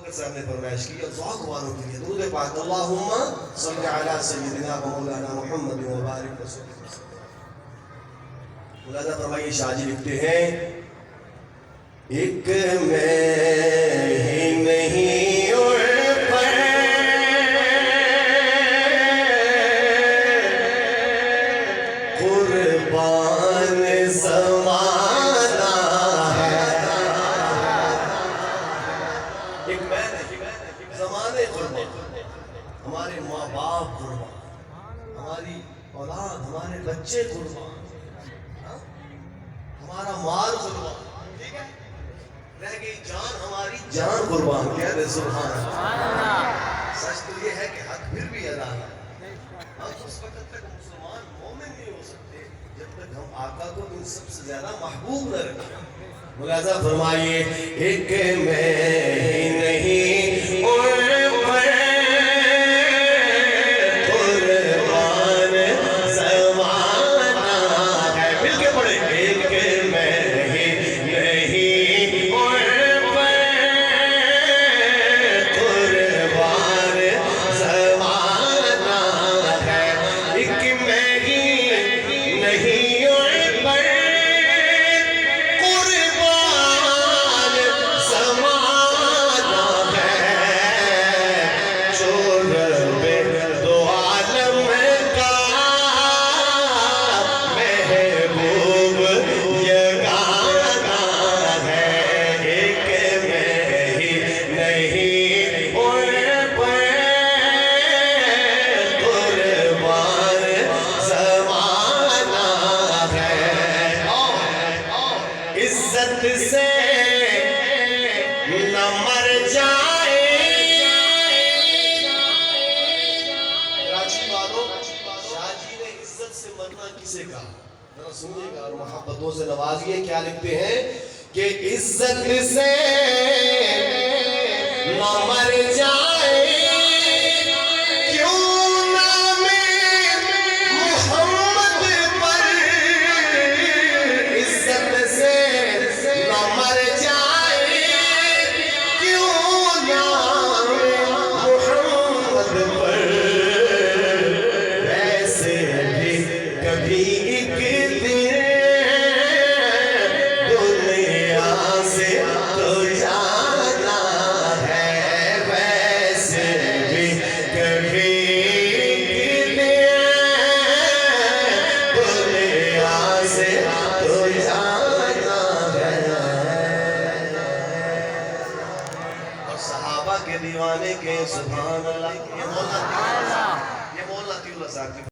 بکر صاحب نے فرمائش کی اور ذوق والوں کے لیے درود پاک اللہم صلی علی سیدنا و مولانا محمد و بارک وسلم. مولانا فرمائیے شاہ جی لکھتے ہیں ایک میں ہی نہیں اور پر قربان زمانہ ہے. ایک میں نہیں زمانے قربان, ہمارے ماں باپ قربان, ہماری اولاد ہمارے بچے قربان, ہمارا مال قربان, ٹھیک ہے, رہ گئی جان ہماری جان قربان. کیا دے سبحان اللہ. سچ تو یہ ہے کہ حق پھر بھی ادا ہے. ہم اس وقت تک مسلمان مومن نہیں ہو سکتے جب تک ہم آقا کو ان سب سے زیادہ محبوب نہ رکھیں. ملاحظہ فرمائیے ایک میں نہیں اور سے نہ مر جائے. کراچی والوں, شاہ جی نے عزت سے مرنا کسے کہا ذرا سنیے گا اور محبتوں سے نوازیے. کیا لکھتے ہیں کہ عزت سے نہ مر جائے دیوانے کے. سبحان اللہ.